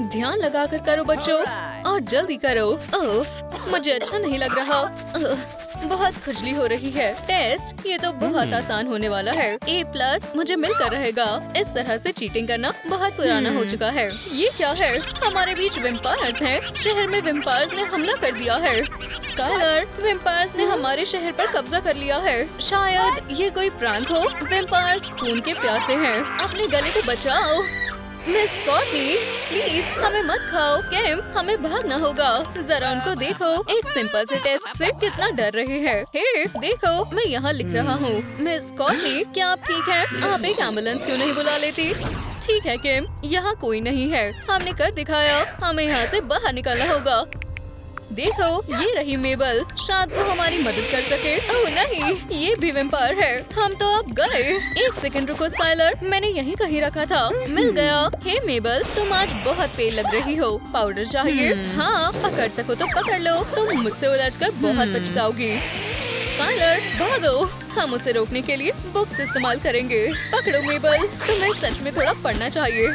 ध्यान लगाकर करो बच्चों और जल्दी करो। ओह, मुझे अच्छा नहीं लग रहा। बहुत खुजली हो रही है। टेस्ट ये तो बहुत आसान होने वाला है। A+ मुझे मिलकर रहेगा। इस तरह से चीटिंग करना बहुत पुराना हो चुका है। ये क्या है? हमारे बीच वेम्पायर्स हैं। शहर में वेम्पायर्स ने हमला कर दिया है। स्काइलर, वेम्पायर्स ने हमारे शहर पर कब्जा कर लिया है। शायद ये कोई प्रैंक हो। वेम्पायर्स खून के प्यासे हैं। अपने गले को बचाओ। मिस कॉर्टनी, प्लीज हमें मत खाओ। केम, हमें भागना होगा। जरा उनको देखो, एक सिंपल से टेस्ट से कितना डर रहे हैं। हे, देखो मैं यहाँ लिख रहा हूँ। मिस कॉर्टनी, क्या आप ठीक हैं? आप एक एम्बुलेंस क्यों नहीं बुला लेती? ठीक है केम, यहाँ कोई नहीं है। हमने कर दिखाया। हमें यहाँ से बाहर निकलना होगा। देखो, ये रही मेबल। शायद वो हमारी मदद कर सके। ओह नहीं, ये भी वेम्पायर है। हम तो अब गए। एक सेकंड रुको स्काइलर, मैंने यहीं कहीं रखा था। मिल गया। हे मेबल, तुम आज बहुत पेल लग रही हो। पाउडर चाहिए? हाँ, पकड़ सको तो पकड़ लो। तुम मुझसे उलझकर बहुत पछताओगी। स्काइलर, भागो। हम उसे रोकने के लिए बुक्स इस्तेमाल करेंगे। पकड़ो मेबल, तुम्हें सच में थोड़ा पढ़ना चाहिए।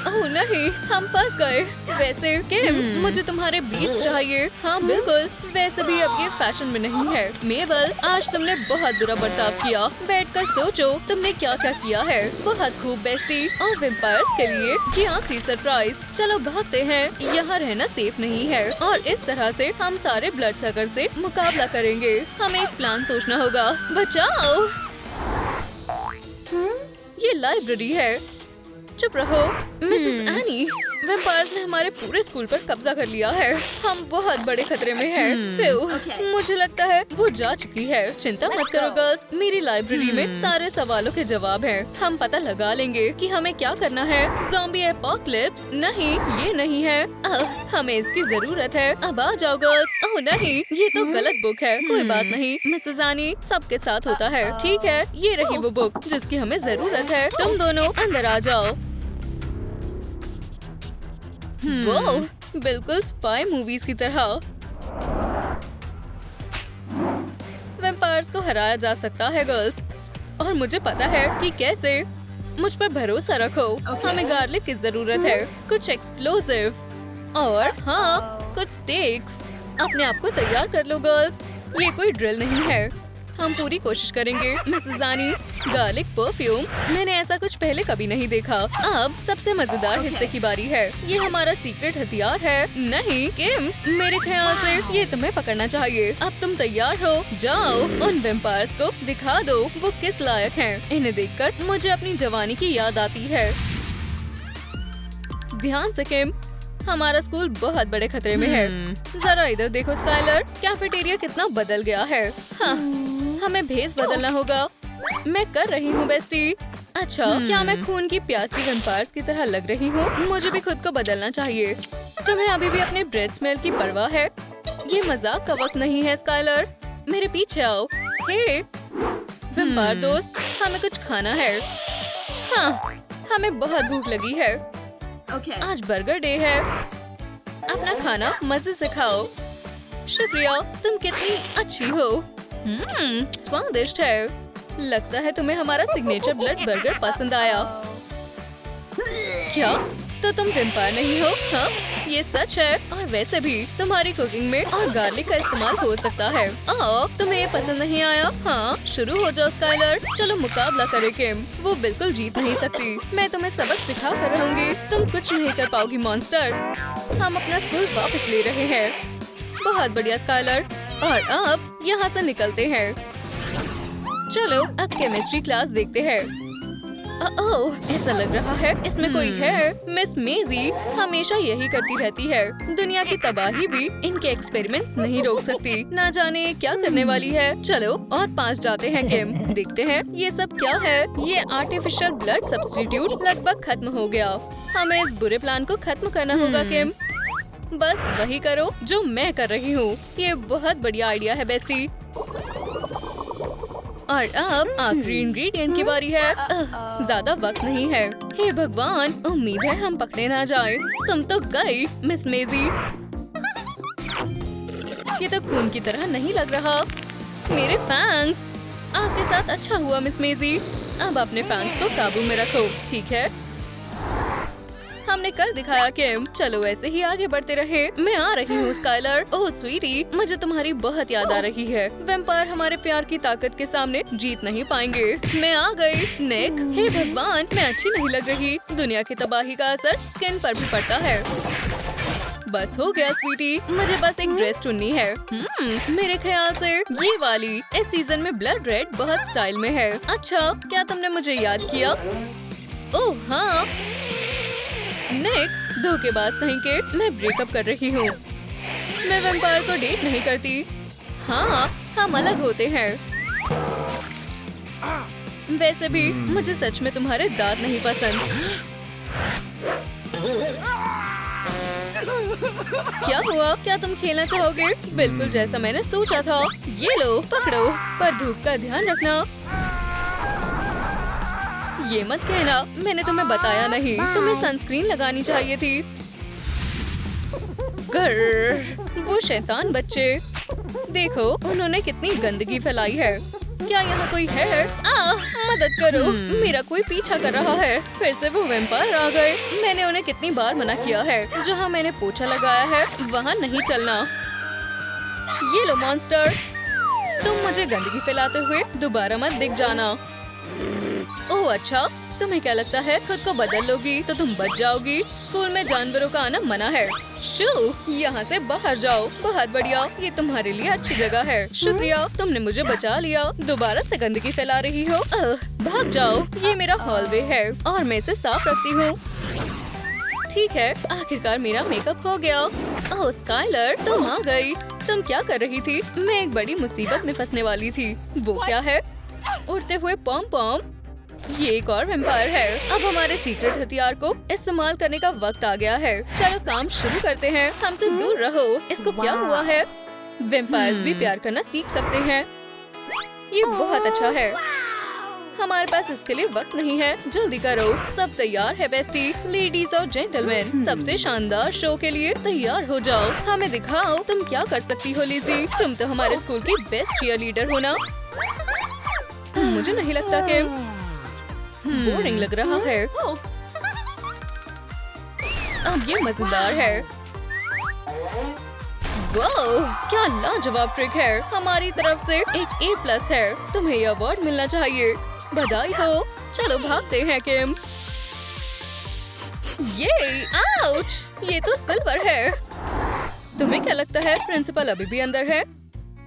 ओह नहीं, हम फंस गए। वैसे केम, मुझे तुम्हारे बीट्स चाहिए। हाँ बिल्कुल, वैसे भी अब ये फैशन में नहीं है। मेबल, आज तुमने बहुत बुरा बर्ताव किया। बैठकर सोचो तुमने क्या क्या किया है। बहुत खूब बेस्टी। और वेम्पायर्स के लिए ये आखिरी सरप्राइज। चलो भागते हैं, यहाँ रहना सेफ नहीं है। और इस तरह से हम सारे ब्लड सकर से मुकाबला करेंगे। हमें एक प्लान सोचना होगा। बचाओ। ये लाइब्रेरी है। चुप रहो। मिसेस एनी, वेम्पायर्स ने हमारे पूरे स्कूल पर कब्जा कर लिया है। हम बहुत बड़े खतरे में हैं। फिर मुझे लगता है वो जा चुकी है। चिंता मत करो गर्ल्स, मेरी लाइब्रेरी में सारे सवालों के जवाब हैं। हम पता लगा लेंगे कि हमें क्या करना है। Zombie apocalypse? नहीं, ये नहीं है। हमें इसकी जरूरत है। अब आ जाओ गर्ल्स। ओह नहीं, ये तो गलत बुक है। कोई बात नहीं मिसेस एनी, सबके साथ होता है। ठीक है, ये रही वो बुक जिसकी हमें जरूरत है। तुम दोनों अंदर आ जाओ। वो बिल्कुल स्पाई मूवीज की तरह। वेम्पायर्स को हराया जा सकता है गर्ल्स, और मुझे पता है कि कैसे। मुझ पर भरोसा रखो। हमें गार्लिक की जरूरत है, कुछ एक्सप्लोसिव और हाँ, कुछ स्टेक्स। अपने आप को तैयार कर लो गर्ल्स, ये कोई ड्रिल नहीं है। हम पूरी कोशिश करेंगे। मिसेस दानी, गार्लिक परफ्यूम, मैंने ऐसा कुछ पहले कभी नहीं देखा। अब सबसे मजेदार हिस्से की बारी है। ये हमारा सीक्रेट हथियार है। नहीं किम, मेरे ख्याल से ये तुम्हें पकड़ना चाहिए। अब तुम तैयार हो? जाओ, उन वेम्पायर्स को दिखा दो वो किस लायक हैं। इन्हें देखकर मुझे अपनी जवानी की याद आती है। ध्यान से किम, हमारा स्कूल बहुत बड़े खतरे में है। जरा इधर देखो स्काइलर, कैफेटेरिया कितना बदल गया है। हाँ, हमें भेस बदलना होगा। मैं कर रही हूँ बेस्टी। अच्छा, क्या मैं खून की प्यासी वेम्पायर्स की तरह लग रही हूँ? मुझे भी खुद को बदलना चाहिए। तुम्हें अभी भी अपने ब्रेड स्मेल की परवाह है? ये मजाक का वक्त नहीं है स्काइलर, मेरे पीछे आओ। हे वेम्पायर दोस्त, हमें कुछ खाना है। हाँ, हमें बहुत भूख लगी है। आज बर्गर डे है। अपना खाना मजे से खाओ। शुक्रिया, तुम कितनी अच्छी हो। स्वादिष्ट है। लगता है तुम्हें हमारा सिग्नेचर ब्लड बर्गर पसंद आया। क्या? तो तुम वेम्पायर नहीं हो? हाँ, ये सच है। और वैसे भी तुम्हारी कुकिंग में और गार्लिक का इस्तेमाल हो सकता है। तुम्हें ये पसंद नहीं आया? हाँ, शुरू हो जाओ स्काइलर। चलो मुकाबला करें किम। वो बिल्कुल जीत नहीं सकती। मैं तुम्हें सबक सिखा कर रहूंगी। तुम कुछ नहीं कर पाओगी मॉन्स्टर। हम अपना स्कूल वापस ले रहे हैं। बहुत बढ़िया स्काइलर, और अब यहाँ से निकलते हैं। चलो अब केमिस्ट्री क्लास देखते हैं। ओह, ऐसा लग रहा है इसमें कोई है। मिस मेजी हमेशा यही करती रहती है। दुनिया की तबाही भी इनके एक्सपेरिमेंट्स नहीं रोक सकती। ना जाने क्या करने वाली है। चलो और 5 जाते हैं किम। देखते हैं ये सब क्या है। ये आर्टिफिशियल ब्लड सब्स्टिट्यूट लगभग खत्म हो गया। हमें इस बुरे प्लान को खत्म करना होगा किम। बस वही करो जो मैं कर रही हूँ। ये बहुत बढ़िया आइडिया है बेस्टी। और अब आखिरी इंग्रेडिएंट की बारी है। ज्यादा वक्त नहीं है। हे भगवान, उम्मीद है हम पकड़े ना जाए। तुम तो गई मिस मेजी। ये तो खून की तरह नहीं लग रहा। मेरे फैंस, आपके साथ अच्छा हुआ मिस मेजी। अब अपने फैंस को काबू में रखो, ठीक है? हमने कर दिखाया किम। चलो ऐसे ही आगे बढ़ते रहे। मैं आ रही हूँ स्काइलर। ओह स्वीटी, मुझे तुम्हारी बहुत याद आ रही है। वैम्पायर हमारे प्यार की ताकत के सामने जीत नहीं पाएंगे। मैं आ गई। निक, हे भगवान, मैं अच्छी नहीं लग रही। दुनिया की तबाही का असर स्किन पर भी पड़ता है। बस हो गया स्वीटी, मुझे बस एक ड्रेस चुननी है। मेरे ख्याल से ये वाली। इस सीजन में ब्लड रेड बहुत स्टाइल में है। अच्छा, क्या तुमने मुझे याद किया? ओह हाँ निक, धोखेबाज कहीं के, मैं ब्रेकअप कर रही हूँ। मैं वैम्पायर को डेट नहीं करती। हाँ, हम अलग होते हैं। वैसे भी मुझे सच में तुम्हारे दांत नहीं पसंद। क्या हुआ? क्या तुम खेलना चाहोगे? बिल्कुल जैसा मैंने सोचा था। ये लो, पकड़ो, पर धूप का ध्यान रखना। ये मत कहना मैंने तुम्हें बताया नहीं। तुम्हें सनस्क्रीन लगानी चाहिए थी। गर्र, वो शैतान बच्चे। देखो उन्होंने कितनी गंदगी फैलाई है। क्या यहाँ कोई है? मदद करो, मेरा कोई पीछा कर रहा है। फिर से वो वैम्पायर आ गए। मैंने उन्हें कितनी बार मना किया है। जहाँ मैंने पोछा लगाया है वहाँ नहीं चलना। ये लो मॉन्स्टर, तुम मुझे गंदगी फैलाते हुए दोबारा मत दिख जाना। ओह अच्छा, तुम्हें क्या लगता है खुद को बदल लोगी तो तुम बच जाओगी? स्कूल में जानवरों का आना मना है। शू, यहाँ से बाहर जाओ। बहुत बढ़िया, ये तुम्हारे लिए अच्छी जगह है। शुक्रिया, तुमने मुझे बचा लिया। दोबारा से गंदगी फैला रही हो। भाग जाओ। ये मेरा हॉलवे है और मैं इसे साफ रखती हूँ। ठीक है, आखिरकार मेरा मेकअप हो गया। ओह स्काइलर, तुम आ गई। तुम क्या कर रही थी? मैं एक बड़ी मुसीबत में फंसने वाली थी। वो क्या है? उड़ते हुए पॉम पॉम। ये एक और वैम्पायर है। अब हमारे सीक्रेट हथियार को इस्तेमाल करने का वक्त आ गया है। चलो काम शुरू करते हैं। हमसे दूर रहो। इसको क्या हुआ है? वैम्पायर्स भी प्यार करना सीख सकते हैं। ये बहुत अच्छा है। हमारे पास इसके लिए वक्त नहीं है। जल्दी करो। सब तैयार है बेस्टी। लेडीज और जेंटलमैन, सबसे शानदार शो के लिए तैयार हो जाओ। हमें दिखाओ तुम क्या कर सकती हो लिज़ी। तुम तो हमारे स्कूल की बेस्ट चीयर लीडर हो ना? मुझे नहीं लगता कि बोरिंग लग रहा है। अब ये मजेदार है। वाओ, क्या लाजवाब ट्रिक है। हमारी तरफ से एक A+ है। तुम्हें ये अवार्ड मिलना चाहिए। बधाई हो। चलो भागते हैं किम। ये आउच, ये तो सिल्वर है। तुम्हें क्या लगता है प्रिंसिपल अभी भी अंदर है?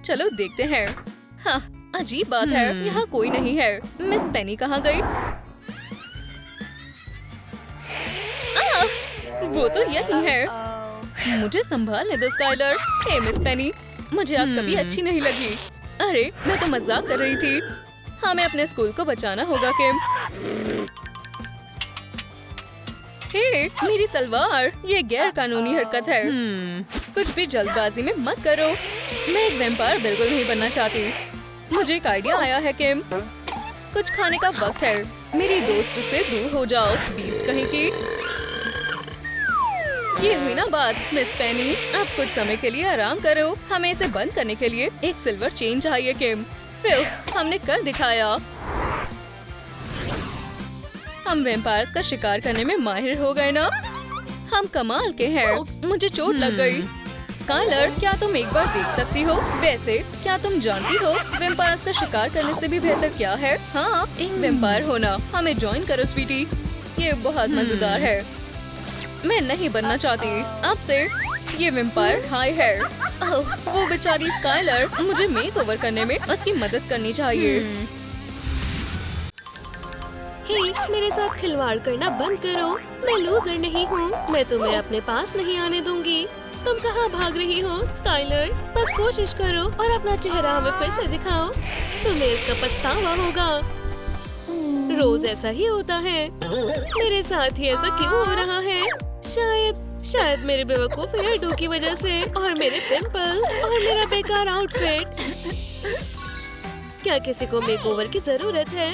चलो देखते हैं। हाँ, अजीब बात है, यहाँ कोई नहीं है। मिस पेनी कहाँ गई? वो तो यही है। मुझे संभालने दो स्काइलर। हे मिस पेनी, मुझे अब कभी अच्छी नहीं लगी। अरे मैं तो मजाक कर रही थी। हमें अपने स्कूल को बचाना होगा किम। हे, मेरी तलवार। ये गैर कानूनी हरकत है। कुछ भी जल्दबाजी में मत करो। मैं एक वैम्पायर बिल्कुल नहीं बनना चाहती। मुझे एक आइडिया आया है किम। कुछ खाने का वक्त है। मेरी दोस्त से दूर हो जाओ, बीस्ट कहीं की। ये हुई ना बात मिस पेनी। अब कुछ समय के लिए आराम करो। हमें इसे बंद करने के लिए एक सिल्वर चेन चाहिए किम। फिर हमने कर दिखाया। हम वैम्पायर्स का शिकार करने में माहिर हो गए ना? हम कमाल के हैं। मुझे चोट लग गई। स्काइलर, क्या तुम एक बार देख सकती हो? वैसे क्या तुम जानती हो वैम्पायर्स का शिकार करने से भी बेहतर क्या है? हाँ, एक वैम्पायर होना। हमें ज्वाइन करो स्वीटी। ये बहुत मजेदार है। मैं नहीं बनना चाहती। अब से ये वैम्पायर हाई है। वो बेचारी स्काइलर, मुझे मेकओवर करने में उसकी मदद करनी चाहिए। हे, मेरे साथ खिलवाड़ करना बंद करो। मैं लूजर नहीं हूँ। मैं तुम्हें अपने पास नहीं आने दूंगी। तुम कहाँ भाग रही हो स्काइलर? बस कोशिश करो और अपना चेहरा हमें फिर से दिखाओ। तुम्हें इसका पछतावा होगा। रोज ऐसा ही होता है। मेरे साथ ही ऐसा क्यों हो रहा है? शायद मेरे बेवकूफ हेयर डो की वजह से, और मेरे पिंपल्स, और मेरा बेकार आउटफिट। क्या किसी को मेकओवर की जरूरत है?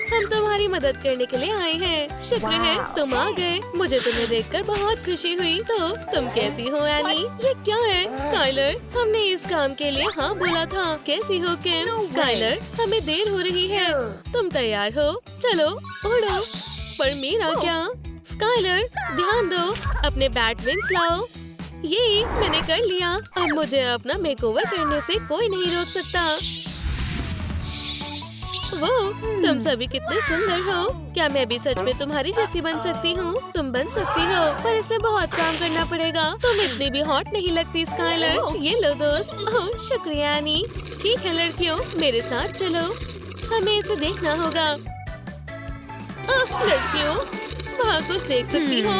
हम तुम्हारी मदद करने के लिए आए हैं। शुक्र है तुम आ गए। मुझे तुम्हें देखकर बहुत खुशी हुई। तो तुम कैसी हो एनी? ये क्या है स्काइलर? हमने इस काम के लिए हाँ बोला था। कैसी हो किम? स्काइलर, हमें देर हो रही है। तुम तैयार हो? चलो उड़ो। पर मेरा क्या? स्काइलर ध्यान दो, अपने बैट विंग्स लाओ। ये मैंने कर लिया। अब मुझे अपना मेकओवर करने से कोई नहीं रोक सकता। वो तुम सभी कितने सुंदर हो। क्या मैं भी सच में तुम्हारी जैसी बन सकती हूँ? तुम बन सकती हो, पर इसमें बहुत काम करना पड़ेगा। तुम इतनी भी हॉट नहीं लगती स्काइलर। ये लो दोस्त। ओह शुक्रिया एनी। ठीक है लड़कियों, मेरे साथ चलो, हमें इसे देखना होगा। ओह लड़कियों, वहाँ कुछ देख सकती हो?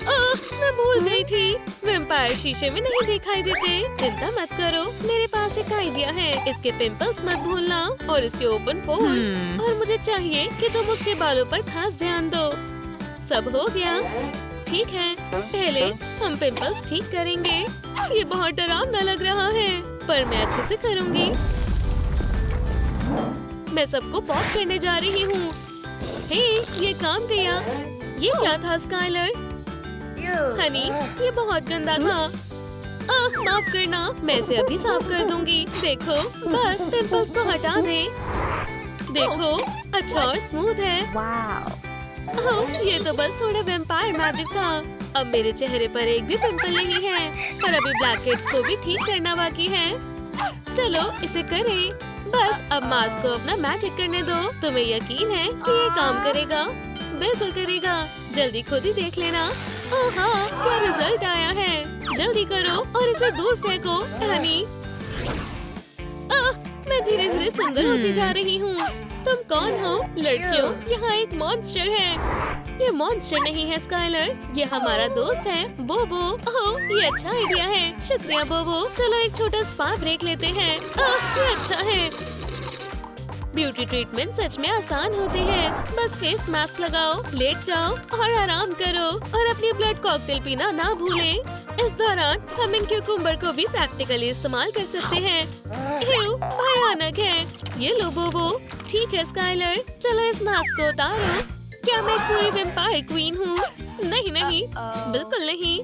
ओह मैं भूल गई थी, वैम्पायर शीशे में नहीं दिखाई देते। चिंता मत करो, मेरे पास एक आइडिया है। इसके पिंपल्स मत भूलना और इसके ओपन पोर्स। और मुझे चाहिए कि तुम उसके बालों पर खास ध्यान दो। सब हो गया? ठीक है, पहले हम पिंपल्स ठीक करेंगे। ये बहुत डरावना लग रहा है, पर मैं अच्छे से करूँगी। मैं सबको पॉप करने जा रही हूँ। हे, ये काम किया। ये क्या था स्काइलर? हनी, ये बहुत गंदा था। माफ करना, मैं इसे अभी साफ कर दूंगी। देखो, बस पिंपल्स को हटा दे। देखो, अच्छा और स्मूथ है। ओह, ये तो बस थोड़ा वैम्पायर मैजिक था। अब मेरे चेहरे पर एक भी पिंपल नहीं है। और अभी ब्लैकहेड्स को भी ठीक करना बाकी है। चलो इसे करें। बस अब मास्क को अपना मैजिक करने दो। तुम्हें यकीन है कि ये काम करेगा? बिल्कुल करेगा, जल्दी खुद ही देख लेना। ओह हाँ, क्या रिजल्ट आया है। जल्दी करो और इसे दूर फेंको हनी। मैं धीरे धीरे सुंदर होती जा रही हूँ। तुम कौन हो? लड़कियों, यहाँ एक मॉन्स्टर है। ये मॉन्स्टर नहीं है स्काइलर, ये हमारा दोस्त है बोबो। ओह ये अच्छा आइडिया है, शुक्रिया बोबो। चलो एक छोटा स्पा ब्रेक लेते हैं। ये अच्छा है। ब्यूटी ट्रीटमेंट सच में आसान होते हैं। बस फेस मास्क लगाओ, लेट जाओ और आराम करो। और अपनी ब्लड कॉकटेल पीना ना भूलें। इस दौरान हम इन क्यूकम्बर को भी प्रैक्टिकली इस्तेमाल कर सकते हैं। भयानक है। ये लो बोबो। ठीक है स्काइलर, चलो इस मास्क को उतारो। क्या मैं एक पूरी वैम्पायर क्वीन हूँ? नहीं नहीं, बिल्कुल नहीं।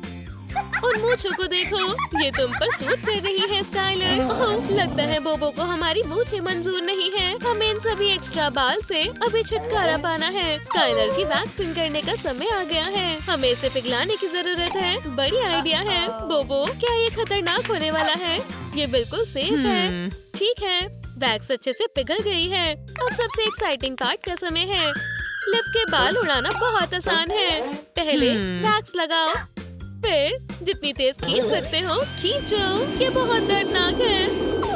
उन मूंछों को देखो, ये तुम पर सूट कर रही है स्काइलर। ओह, लगता है बोबो को हमारी मूंछें मंजूर नहीं है। हमें इन सभी एक्स्ट्रा बाल से अभी छुटकारा पाना है। स्काइलर की वैक्सिंग करने का समय आ गया है। हमें इसे पिघलाने की जरूरत है। बड़ी आइडिया है बोबो। क्या ये खतरनाक होने वाला है? ये बिल्कुल सेफ है। ठीक है, वैक्स अच्छे से पिघल गई है। अब सबसे एक्साइटिंग पार्ट का समय है। लिप के बाल उड़ाना बहुत आसान है। पहले वैक्स लगाओ, फिर जितनी तेज खींच सकते हो खींचो। ये बहुत दर्दनाक है।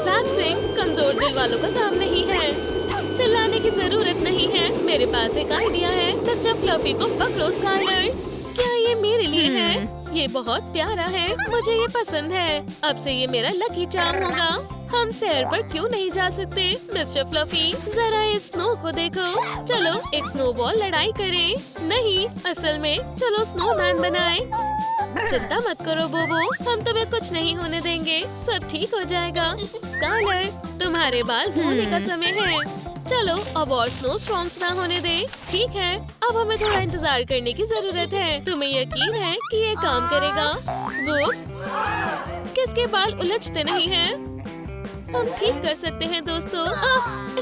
वैक्सिंग कमजोर दिल वालों का काम नहीं है। चिल्लाने की जरूरत नहीं है। मेरे पास एक आइडिया है। मिस्टर फ्लफी को पकड़ो स्काइलर। क्या ये मेरे लिए है? ये बहुत प्यारा है, मुझे ये पसंद है। अब से ये मेरा लकी चार्म होगा। हम सैर पर क्यों नहीं जा सकते? मिस्टर फ्लफी, जरा इस स्नो को देखो। चलो एक स्नोबॉल लड़ाई करें। नहीं, असल में चलो स्नोमैन बनाएं। चिंता मत करो बोबो, हम तुम्हें कुछ नहीं होने देंगे। सब ठीक हो जाएगा। स्काइलर, तुम्हारे बाल धोने का समय है। चलो अब और स्नो स्टॉर्म्स ना होने दे। ठीक है, अब हमें थोड़ा इंतजार करने की जरूरत है। तुम्हें यकीन है कि ये काम करेगा? वुप्स, किसके बाल उलझते नहीं हैं? हम ठीक कर सकते हैं दोस्तों।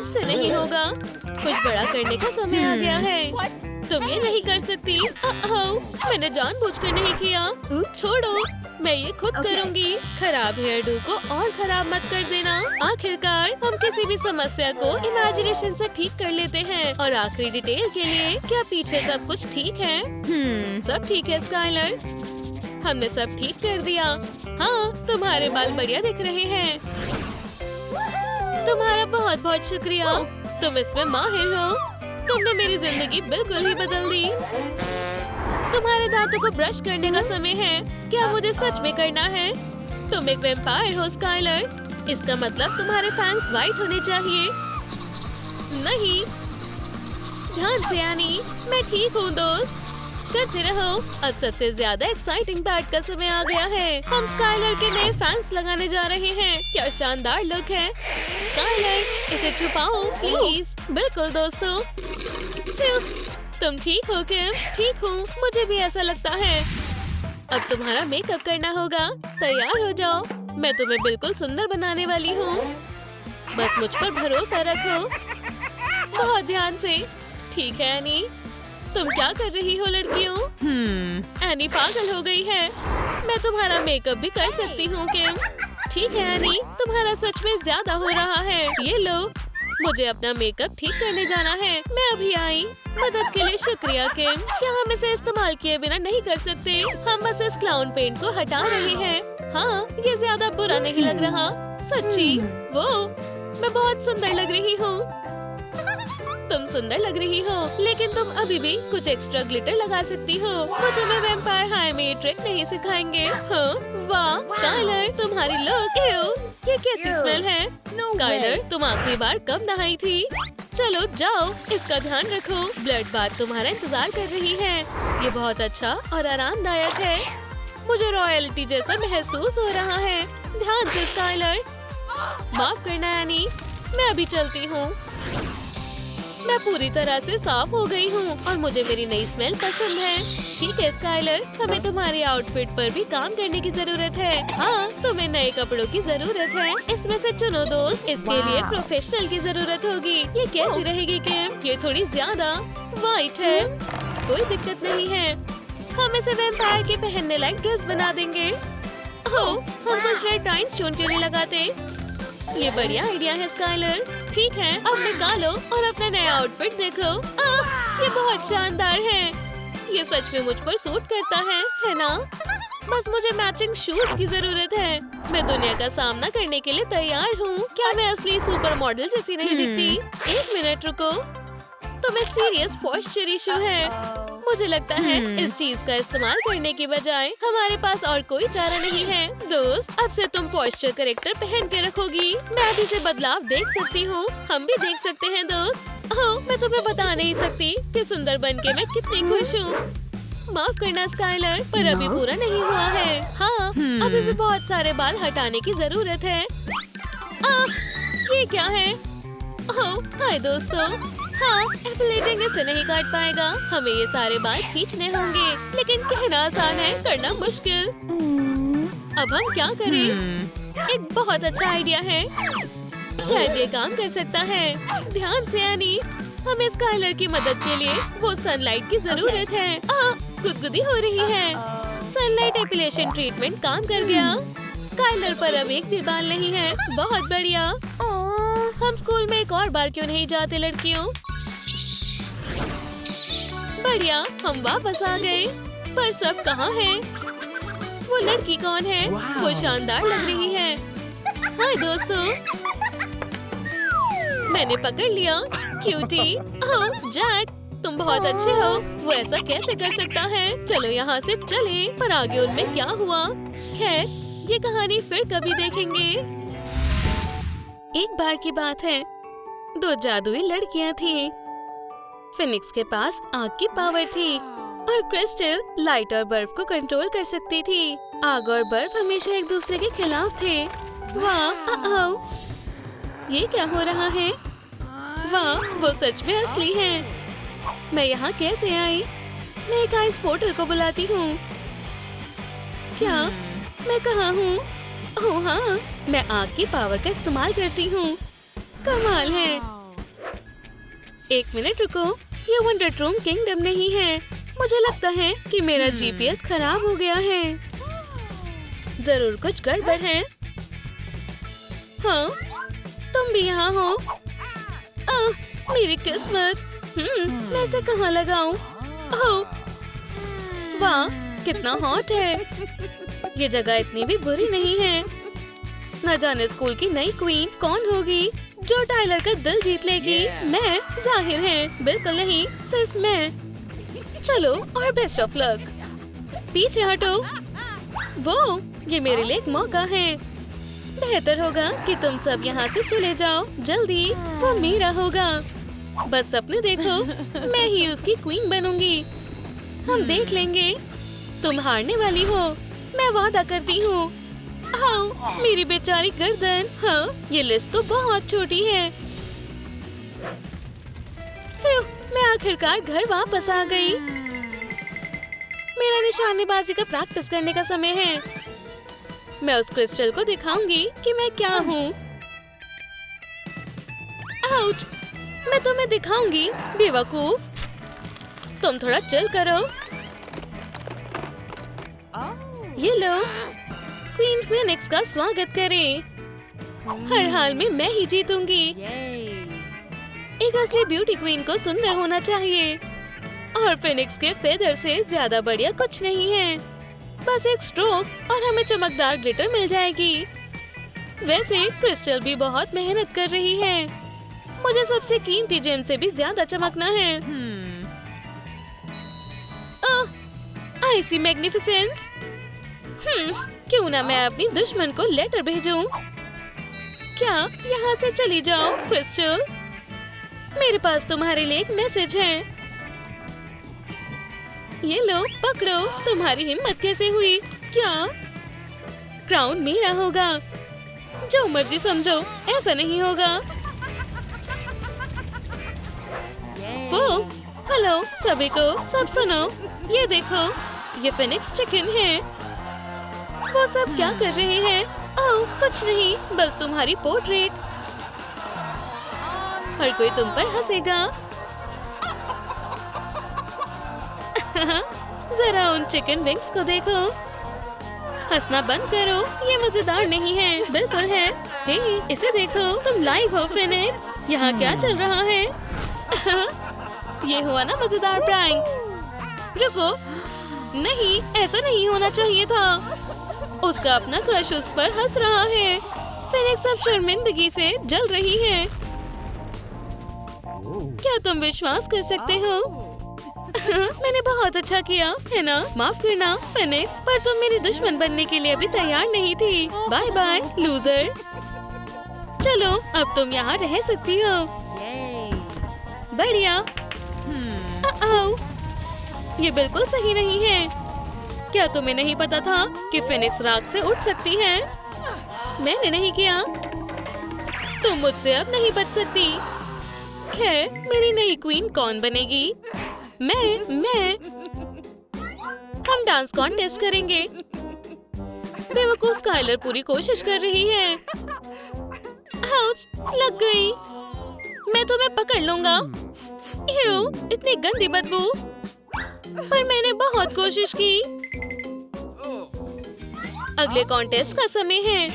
इससे नहीं होगा। कुछ बड़ा करने का समय आ गया है। तुम ये नहीं कर सकती। मैंने जानबूझकर नहीं किया। छोड़ो, मैं ये खुद करूँगी। खराब हेयर डू को और खराब मत कर देना। आखिरकार हम किसी भी समस्या को इमेजिनेशन से ठीक कर लेते हैं। और आखिरी डिटेल के लिए, क्या पीछे सब कुछ ठीक है? सब ठीक है स्काइलर, हमने सब ठीक कर दिया। हाँ, तुम्हारे बाल बढ़िया दिख रहे हैं। तुम्हारा बहुत बहुत शुक्रिया, तुम इसमें माहिर हो। तुमने मेरी जिंदगी बिल्कुल ही बदल दी। तुम्हारे दांतों को ब्रश करने का समय है। क्या मुझे सच में करना है? तुम एक वैम्पायर हो स्काइलर, इसका मतलब तुम्हारे फैंग्स व्हाइट होने चाहिए। नहीं, ध्यान से यानी, मैं ठीक हूँ दोस्त। करते रहो। अब सबसे ज्यादा एक्साइटिंग पार्ट का समय आ गया है। हम स्काइलर के नए फैंग्स लगाने जा रहे हैं। क्या शानदार लुक है। स्काइलर, इसे छुपाओ प्लीज। बिल्कुल दोस्तों। तुम ठीक हो किम? ठीक हूँ, मुझे भी ऐसा लगता है। अब तुम्हारा मेकअप करना होगा। तैयार हो जाओ, मैं तुम्हें बिल्कुल सुंदर बनाने वाली हूँ। बस मुझ पर भरोसा रखो। बहुत ध्यान से। ठीक है एनी, तुम क्या कर रही हो लड़कियों? एनी पागल हो गई है। मैं तुम्हारा मेकअप भी कर सकती हूँ किम। ठीक है एनी, तुम्हारा सच में ज्यादा हो रहा है। ये लो, मुझे अपना मेकअप ठीक करने जाना है। मैं अभी आई। मदद के लिए शुक्रिया किम। क्या हम इसे इस्तेमाल किए बिना नहीं कर सकते? हम बस इस क्लाउन पेंट को हटा रहे हैं। हाँ, ये ज्यादा बुरा नहीं लग रहा। सच्ची, वो मैं बहुत सुंदर लग रही हूँ। तुम सुंदर लग रही हो, लेकिन तुम अभी भी कुछ एक्स्ट्रा ग्लिटर लगा सकती हो। वो तुम्हें वैम्पायर हाई में ये ट्रिक नहीं सिखाएंगे। हाँ, वाह स्काइलर, तुम्हारी लुक, ये कैसी स्मेल है? स्काइलर, तुम आखिरी बार कब नहाई थी? चलो जाओ, इसका ध्यान रखो। ब्लड बाथ तुम्हारा इंतजार कर रही है। ये बहुत अच्छा और आरामदायक है। मुझे रॉयल्टी जैसा महसूस हो रहा है। ध्यान से स्काइलर। माफ करना एनी, मैं अभी चलती हूँ। मैं पूरी तरह से साफ हो गई हूँ और मुझे मेरी नई स्मेल पसंद है। ठीक है स्काइलर, हमें तुम्हारे आउटफिट पर भी काम करने की जरूरत है। हाँ, तुम्हें नए कपड़ों की जरूरत है। इसमें से चुनो दोस्त। इसके लिए प्रोफेशनल की जरूरत होगी। ये कैसी रहेगी किम? ये थोड़ी ज्यादा वाइट है। कोई दिक्कत नहीं है, हम इसे वैम्पायर के पहनने लायक ड्रेस बना देंगे। ओह, हम कुछ रेड टाइम्स क्यों नहीं लगाते? ये बढ़िया आइडिया है स्काइलर। ठीक है, अब निकालो और अपना नया आउटफिट देखो। ये बहुत शानदार है। ये सच में मुझ पर सूट करता है ना? बस मुझे मैचिंग शूज की जरूरत है। मैं दुनिया का सामना करने के लिए तैयार हूँ। क्या मैं असली सुपर मॉडल जैसी नहीं दिखती? एक मिनट रुको, तुम्हें सीरियस पॉस्चर इशू है। मुझे लगता है इस चीज का इस्तेमाल करने की बजाय हमारे पास और कोई चारा नहीं है। दोस्त, अब से तुम पॉस्चर करेक्टर पहन के रखोगी। मैं अभी से बदलाव देख सकती हूँ। हम भी देख सकते हैं दोस्त। ओह, मैं तुम्हें बता नहीं सकती कि सुंदर बनके मैं कितनी खुश हूँ। माफ करना स्काइलर, पर अभी पूरा नहीं हुआ है। हाँ, अभी भी बहुत सारे बाल हटाने की जरूरत है। ये क्या है? ओह, हाय दोस्तों। हाँ, एपिलेटिंग इसे नहीं काट पाएगा। हमें ये सारे बाल खींचने होंगे, लेकिन कहना आसान है, करना मुश्किल। अब हम क्या करें? एक बहुत अच्छा आइडिया है। शायद ये काम कर सकता है। ध्यान से एनी, हमें स्काइलर की मदद के लिए वो सनलाइट की जरूरत है। गुदगुदी हो रही है। सनलाइट एपिलेशन ट्रीटमेंट काम कर गया। स्काइलर पर अब एक भी बाल नहीं है। बहुत बढ़िया। हम स्कूल में एक और बार क्यों नहीं जाते लड़कियों? बढ़िया, हम वापस आ गए। पर सब कहाँ है? वो लड़की कौन है? वो शानदार लग रही है। हाय दोस्तों, मैंने पकड़ लिया। क्यूटी। ओह जैक, तुम बहुत अच्छे हो। वो ऐसा कैसे कर सकता है? चलो यहाँ से चलें। पर आगे उनमें क्या हुआ? खैर, ये कहानी फिर कभी देखेंगे। एक बार की बात है, दो जादुई लड़कियाँ थीं। फिनिक्स के पास आग की पावर थी और क्रिस्टल लाइट और बर्फ को कंट्रोल कर सकती थी। आग और बर्फ हमेशा एक दूसरे के खिलाफ थे। वाह, ये क्या हो रहा है? वाह, वो सच में असली है। मैं यहाँ कैसे आई? मैं एक आइस पोर्टल को बुलाती हूँ। क्या मैं कहाँ हूँ? ओह हाँ, मैं आग की पावर का इस्तेमाल करती हूँ। कमाल है। एक मिनट रुको, ये वंडर ट्रूम किंगडम नहीं है। मुझे लगता है कि मेरा जीपीएस खराब हो गया है। जरूर कुछ गड़बड़ है। हाँ, तुम भी यहाँ हो। मेरी किस्मत। मैं इसे कहाँ लगाऊं? ओह, वाह, कितना हॉट है। ये जगह इतनी भी बुरी नहीं है। न जाने स्कूल की नई क्वीन कौन होगी जो टाइलर का दिल जीत लेगी। मैं? जाहिर है, बिल्कुल नहीं, सिर्फ मैं। चलो, और बेस्ट ऑफ लक। पीछे हटो। वो, ये मेरे लिए एक मौका है। बेहतर होगा कि तुम सब यहाँ से चले जाओ जल्दी। वो मेरा होगा। बस सपने देखो, मैं ही उसकी क्वीन बनूंगी। हम देख लेंगे। तुम हारने वाली हो, मैं वादा करती हूँ। हाँ, मेरी बेचारी गर्दन। हाँ, ये लिस्ट तो बहुत छोटी है। मैं आखिरकार घर वापस आ गई। मेरा निशानेबाजी का प्रैक्टिस करने का समय है। मैं उस क्रिस्टल को दिखाऊंगी कि मैं क्या हूँ। आउच! मैं तुम्हें दिखाऊंगी, बेवकूफ। तुम थोड़ा चिल करो। ये लो, क्वीन फिनिक्स का स्वागत करें। हर हाल में मैं ही जीतूंगी। एक असली ब्यूटी क्वीन को सुंदर होना चाहिए और फिनिक्स के फेदर से ज्यादा बढ़िया कुछ नहीं है। बस एक स्ट्रोक और हमें चमकदार ग्लिटर मिल जाएगी। वैसे क्रिस्टल भी बहुत मेहनत कर रही है। मुझे सबसे कीमती जेम से भी ज्यादा चमकना है। IC magnificence. क्यों ना मैं अपनी दुश्मन को लेटर भेजूं? क्या यहाँ से चली जाओ क्रिस्टल? मेरे पास तुम्हारे लिए एक मैसेज है। ये लो, पकड़ो। तुम्हारी हिम्मत कैसे हुई? क्या क्राउन मेरा होगा? जो मर्जी समझो, ऐसा नहीं होगा। वो हेलो सभी को, सब सुनो। ये देखो, ये फिनिक्स चिकन है। वो सब क्या कर रहे हैं? ओह कुछ नहीं, बस तुम्हारी पोर्ट्रेट। हर कोई तुम पर हंसेगा। जरा उन चिकन विंग्स को देखो। हंसना बंद करो, ये मजेदार नहीं है। बिल्कुल है। हे, इसे देखो, तुम लाइव हो फिनिक्स। यहाँ क्या चल रहा है? ये हुआ ना मजेदार प्रैंक। रुको, नहीं, ऐसा नहीं होना चाहिए था। उसका अपना क्रश उस पर हंस रहा है। फिनिक्स अब शर्मिंदगी से जल रही है। क्या तुम विश्वास कर सकते हो? मैंने बहुत अच्छा किया, है ना? माफ करना फिनिक्स, पर तुम मेरी दुश्मन बनने के लिए अभी तैयार नहीं थी। Bye bye loser. चलो, अब तुम यहाँ रह सकती हो। बढ़िया। ये बिल्कुल सही नहीं है। क्या तुम्हें नहीं पता था कि फिनिक्स राख से उठ सकती है? मैंने नहीं किया। तुम मुझसे अब नहीं बच सकती। खैर, मेरी नई क्वीन कौन बनेगी? मैं। हम डांस कॉन्टेस्ट करेंगे। बेवकूफ स्काइलर पूरी कोशिश कर रही है। आउच, लग गई। मैं तुम्हें पकड़ लूंगा। इतनी गंदी बदबू। पर मैंने बहुत कोशिश की। अगले कॉन्टेस्ट का समय है।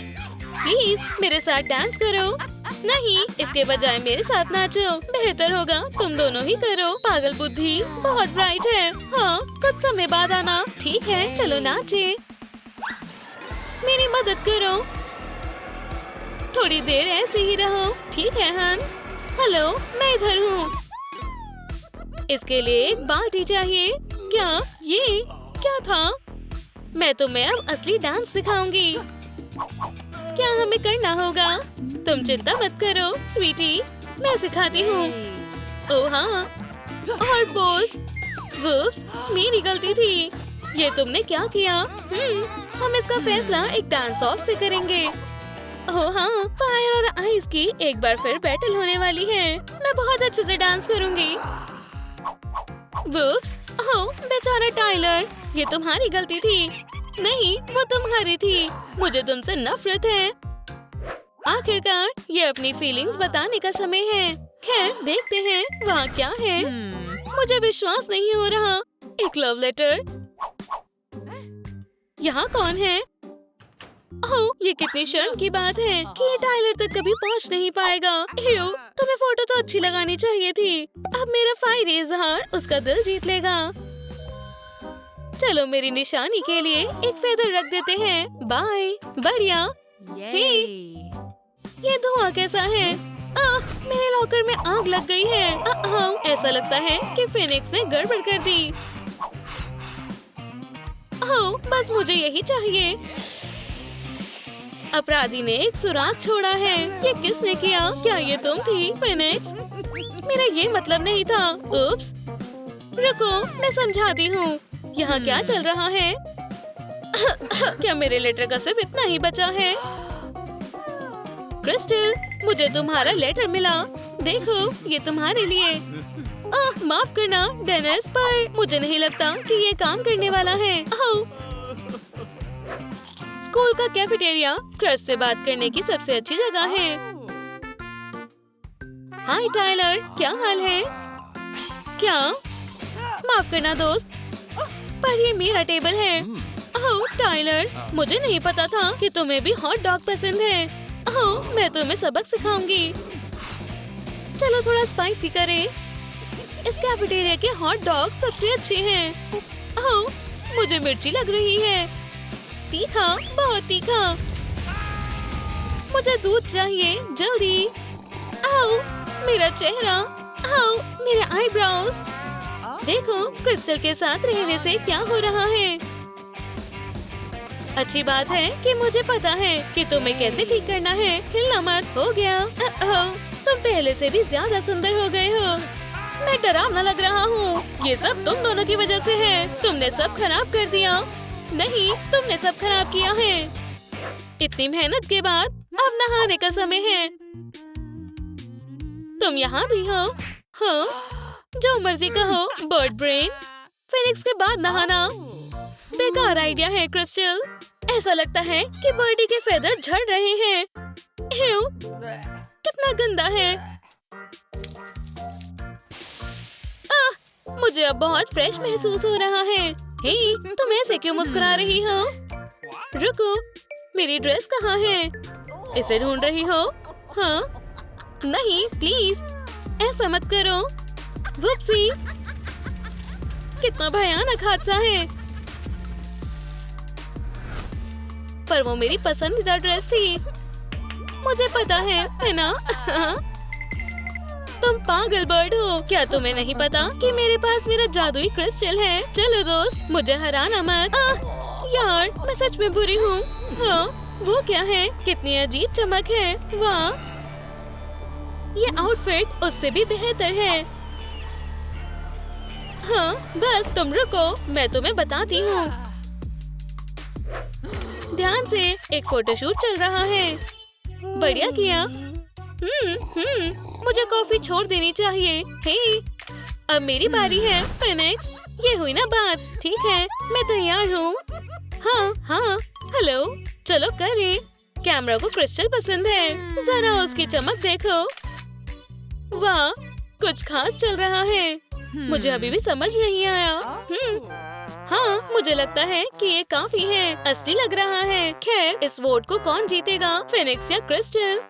प्लीज मेरे साथ डांस करो। नहीं, इसके बजाय मेरे साथ नाचो। बेहतर होगा तुम दोनों ही करो। पागल बुद्धि बहुत ब्राइट है। हाँ, कुछ समय बाद आना। ठीक है, चलो नाचे। मेरी मदद करो। थोड़ी देर ऐसे ही रहो। ठीक है हन। हेलो, मैं इधर हूँ। इसके लिए एक बाल्टी चाहिए। क्या ये क्या था? मैं तुम्हें अब असली डांस दिखाऊंगी। क्या हमें करना होगा? तुम चिंता मत करो स्वीटी, मैं सिखाती हूँ। ओह हाँ, और बोस, वुप्स, मेरी गलती थी। ये तुमने क्या किया? हम इसका फैसला एक डांस ऑफ से करेंगे। ओह हाँ, फायर और आइस की एक बार फिर बैटल होने वाली है। मैं बहुत अच्छे से डांस करूँगी। वुप्स, ओह बेचारा टाइलर, ये तुम्हारी गलती थी। नहीं, वो तुम्हारी थी। मुझे तुमसे नफरत है। आखिरकार ये अपनी फीलिंग्स बताने का समय है। खैर, देखते हैं वहाँ क्या है। मुझे विश्वास नहीं हो रहा। एक लव लेटर। यहाँ कौन है? ओह, ये कितनी शर्म की बात है कि ये टाइलर तक कभी पहुँच नहीं पाएगा। तुम्हें फोटो तो अच्छी लगानी चाहिए थी। अब मेरा फायरी इजहार उसका दिल जीत लेगा। चलो, मेरी निशानी के लिए एक फेदर रख देते हैं। बाय। बढ़िया। ये धुआं कैसा है? मेरे लॉकर में आग लग गई है। ऐसा लगता है कि फिनिक्स ने गड़बड़ कर दी। बस मुझे यही चाहिए। अपराधी ने एक सुराग छोड़ा है। ये किसने किया? क्या ये तुम थी फिनिक्स? मेरा ये मतलब नहीं था। उप्स। रुको, मैं समझाती हूँ। यहाँ क्या चल रहा है? क्या मेरे लेटर का सिर्फ इतना ही बचा है? क्रिस्टल, मुझे तुम्हारा लेटर मिला। देखो, ये तुम्हारे लिए। माफ करना डेनिस, पर मुझे नहीं लगता कि ये काम करने वाला है। स्कूल का कैफेटेरिया क्रश से बात करने की सबसे अच्छी जगह है। हाय टाइलर, क्या हाल है? क्या माफ करना दोस्त, पर ये मेरा टेबल है। ओह टाइलर, मुझे नहीं पता था कि तुम्हें भी हॉट डॉग पसंद है। ओह, मैं तुम्हें सबक सिखाऊंगी। चलो थोड़ा स्पाइसी करें। इस कैफेटेरिया के हॉट डॉग सबसे अच्छे हैं। ओह, मुझे मिर्ची लग रही है। तीखा, बहुत तीखा। मुझे दूध चाहिए, जल्दी। आओ, मेरा चेहरा। आओ, मेरे आईब्रोज। देखो, क्रिस्टल के साथ रहने से क्या हो रहा है। अच्छी बात है कि मुझे पता है कि तुम्हें कैसे ठीक करना है। हिलना मत। हो गया। तुम पहले से भी ज्यादा सुंदर हो गए हो। मैं डरावना लग रहा हूँ। ये सब तुम दोनों की वजह से है। तुमने सब खराब कर दिया। नहीं, तुमने सब खराब किया है। इतनी मेहनत के बाद अब नहाने का समय है। तुम यहाँ भी हो? हाँ, जो मर्जी कहो। Bird brain. फिनिक्स के बाद नहाना बेकार आइडिया है क्रिस्टल। ऐसा लगता है कि बर्डी के फेदर झड़ रहे हैं। एव, कितना गंदा है। मुझे अब बहुत फ्रेश महसूस हो रहा है। हे, तुम ऐसे क्यों मुस्कुरा रही हो? रुको, मेरी ड्रेस कहाँ है? इसे ढूंढ रही हो? हाँ? नहीं, प्लीज ऐसा मत करो। वुप्सी, कितना भयानक हादसा है। पर वो मेरी पसंदीदा ड्रेस थी। मुझे पता है ना? तुम पागल बर्ड हो। क्या तुम्हें नहीं पता कि मेरे पास मेरा जादुई क्रिस्टल है? चलो दोस्त, मुझे हराना मत। यार, मैं सच में बुरी हूँ। हाँ, वो क्या है? कितनी अजीब चमक है। वाह, ये आउटफिट उससे भी बेहतर है। हाँ, बस तुम रुको, मैं तुम्हें बताती हूँ। ध्यान से, एक फोटोशूट चल रहा है। बढ़िया किया। मुझे कॉफी छोड़ देनी चाहिए। हे, अब मेरी बारी है। फिनिक्स, ये हुई ना बात। ठीक है, मैं तैयार हूँ। हाँ हाँ, हेलो, चलो करें। कैमरा को क्रिस्टल पसंद है। जरा उसकी चमक देखो। वाह, कुछ खास चल रहा है। मुझे अभी भी समझ नहीं आया। हाँ, मुझे लगता है कि ये काफी है। असली लग रहा है। खैर, इस वोट को कौन जीतेगा, फिनिक्स या क्रिस्टल?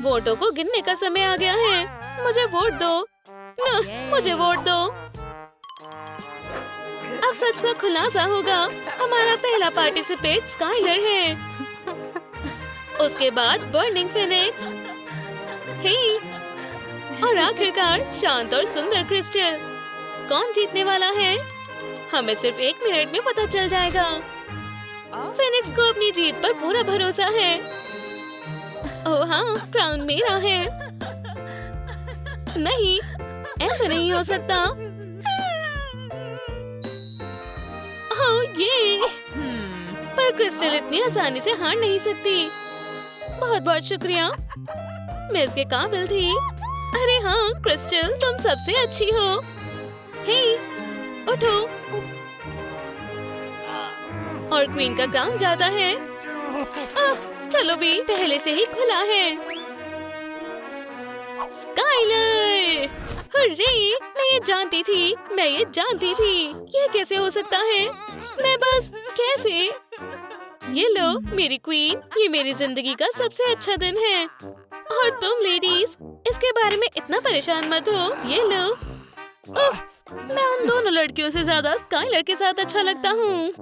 वोटों को गिनने का समय आ गया है। मुझे वोट दो। मुझे वोट दो। अब सच का खुलासा होगा। हमारा पहला पार्टिसिपेट स्काइलर है। उसके बाद बर्निंग फिनिक्स। हे, और आखिरकार शांत और सुंदर क्रिस्टल। कौन जीतने वाला है? हमें सिर्फ 1 मिनट में पता चल जाएगा। फिनिक्स को अपनी जीत पर पूरा भरोसा है। ओह हाँ, क्राउन मेरा है। नहीं, ऐसा नहीं हो सकता। ओह ये, पर क्रिस्टल इतनी आसानी से हार नहीं सकती। बहुत बहुत शुक्रिया, मैं इसके काबिल थी। अरे हाँ क्रिस्टल, तुम सबसे अच्छी हो। हे, उठो। और क्वीन का क्राउन जाता है। चलो भी, पहले से ही खुला है। स्काइलर, हुर्रे, मैं ये जानती थी। ये कैसे हो सकता है? मैं बस कैसे? ये लो मेरी क्वीन, ये मेरी जिंदगी का सबसे अच्छा दिन है। और तुम लेडीज, इसके बारे में इतना परेशान मत हो। ये लो। मैं उन दोनों लड़कियों से ज्यादा स्काइलर के साथ अच्छा लगता हूँ।